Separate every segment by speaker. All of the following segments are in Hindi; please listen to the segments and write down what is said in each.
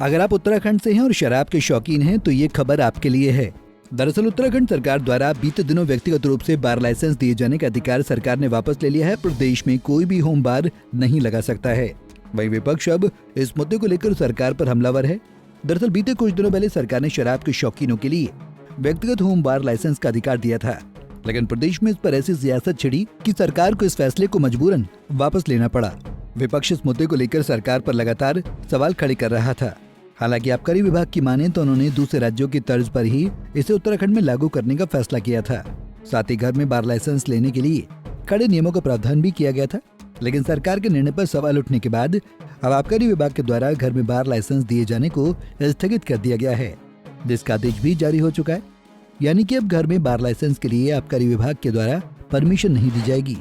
Speaker 1: अगर आप उत्तराखंड से हैं और शराब के शौकीन हैं तो ये खबर आपके लिए है। दरअसल उत्तराखंड सरकार द्वारा बीते दिनों व्यक्तिगत रूप से बार लाइसेंस दिए जाने का अधिकार सरकार ने वापस ले लिया है। प्रदेश में कोई भी होम बार नहीं लगा सकता है। वहीं विपक्ष अब इस मुद्दे को लेकर सरकार पर हमलावर है। दरअसल बीते कुछ दिनों पहले सरकार ने शराब के शौकीनों के लिए व्यक्तिगत होम बार लाइसेंस का अधिकार दिया था, लेकिन प्रदेश में इस पर ऐसी सियासत छिड़ी कि सरकार को इस फैसले को मजबूरन वापस लेना पड़ा। विपक्ष इस मुद्दे को लेकर सरकार पर लगातार सवाल खड़े कर रहा था। हालांकि आबकारी विभाग की माने तो उन्होंने दूसरे राज्यों की तर्ज पर ही इसे उत्तराखंड में लागू करने का फैसला किया था। साथ ही घर में बार लाइसेंस लेने के लिए कड़े नियमों का प्रावधान भी किया गया था, लेकिन सरकार के निर्णय पर सवाल उठने के बाद अब आबकारी विभाग के द्वारा घर में बार लाइसेंस दिए जाने को स्थगित कर दिया गया है, जिसका आदेश भी जारी हो चुका है। यानी कि अब घर में बार लाइसेंस के लिए आबकारी विभाग के द्वारा परमिशन नहीं दी जाएगी।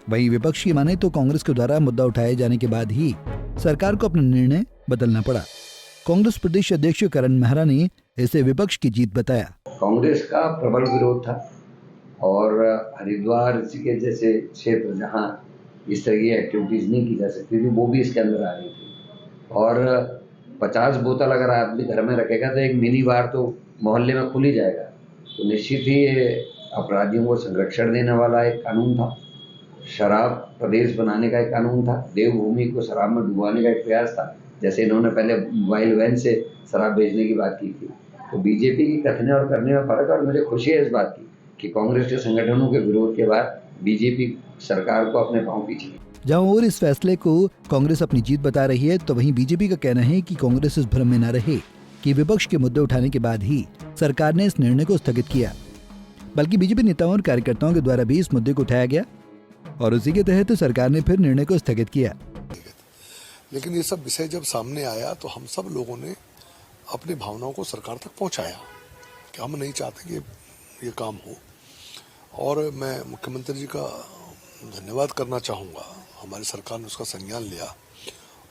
Speaker 1: वहीं विपक्ष की माने तो कांग्रेस के द्वारा मुद्दा उठाए जाने के बाद ही सरकार को अपना निर्णय बदलना पड़ा। कांग्रेस प्रदेश अध्यक्ष करण मेहरा ने इसे विपक्ष की जीत बताया।
Speaker 2: कांग्रेस का प्रबल विरोध था और हरिद्वार के जैसे क्षेत्र जहां इस तरह की एक्टिविटीज नहीं की जा सकती थी, वो भी इसके अंदर आ रही थी। और 50 बोतल अगर आदमी घर में रखेगा तो एक मिनी बार तो मोहल्ले में खुल ही जाएगा। तो निश्चित ही ये अपराधियों को संरक्षण देने वाला एक कानून था। शराब प्रदेश बनाने का एक कानून था। देवभूमि को शराब में डुबाने का एक प्रयास था। जैसे इन्होंने पहले मोबाइल वैन से शराब बेचने की बात की थी। तो बीजेपी की कथने और करने में फर्क है और मुझे खुशी है इस बात की कि कांग्रेस के संगठनों के विरोध के बाद बीजेपी सरकार को अपने पांव पीछे।
Speaker 1: जहां और इस फैसले को कांग्रेस अपनी जीत बता रही है, तो वहीं बीजेपी का कहना है कि कांग्रेस इस भ्रम में न रहे कि विपक्ष के मुद्दे उठाने के बाद ही सरकार ने इस निर्णय को स्थगित किया, बल्कि बीजेपी नेताओं और कार्यकर्ताओं के द्वारा भी इस मुद्दे को उठाया गया और उसी के तहत सरकार ने फिर निर्णय को स्थगित किया।
Speaker 3: लेकिन ये सब विषय जब सामने आया तो हम सब लोगों ने अपनी भावनाओं को सरकार तक पहुंचाया कि हम नहीं चाहते कि ये काम हो। और मैं मुख्यमंत्री जी का धन्यवाद करना चाहूँगा। हमारी सरकार ने उसका संज्ञान लिया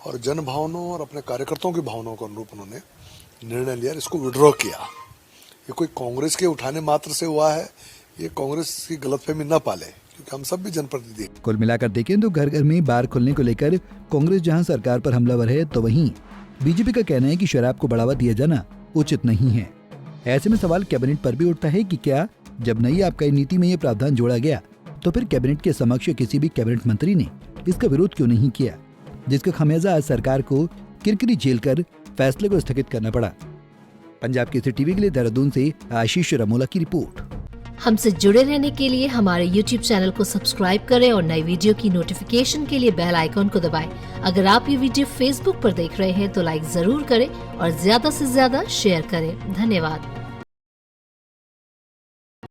Speaker 3: और जन भावनाओं और अपने कार्यकर्ताओं की भावनाओं के अनुरूप उन्होंने निर्णय लिया, इसको विड्रॉ किया। ये कोई कांग्रेस के उठाने मात्र से हुआ है, ये कांग्रेस की गलतफहमी न पाले, क्योंकि हम सब भी जनप्रतिनिधि।
Speaker 1: कुल मिलाकर देखें तो घर घर में बार खुलने को लेकर कांग्रेस जहां सरकार पर हमलावर है, तो वहीं बीजेपी का कहना है कि शराब को बढ़ावा दिया जाना उचित नहीं है। ऐसे में सवाल कैबिनेट पर भी उठता है कि क्या जब नई आबकारी नीति में ये प्रावधान जोड़ा गया तो फिर कैबिनेट के समक्ष किसी भी कैबिनेट मंत्री ने इसका विरोध क्यों नहीं किया, जिसका खमियाजा आज सरकार को किरकिरी झेलकर फैसले को स्थगित करना पड़ा। पंजाब केसरी टीवी के लिए देहरादून से आशीष रमोला की रिपोर्ट।
Speaker 4: हमसे जुड़े रहने के लिए हमारे YouTube चैनल को सब्सक्राइब करें और नई वीडियो की नोटिफिकेशन के लिए बेल आइकॉन को दबाएं। अगर आप ये वीडियो Facebook पर देख रहे हैं तो लाइक जरूर करें और ज्यादा से ज्यादा शेयर करें। धन्यवाद।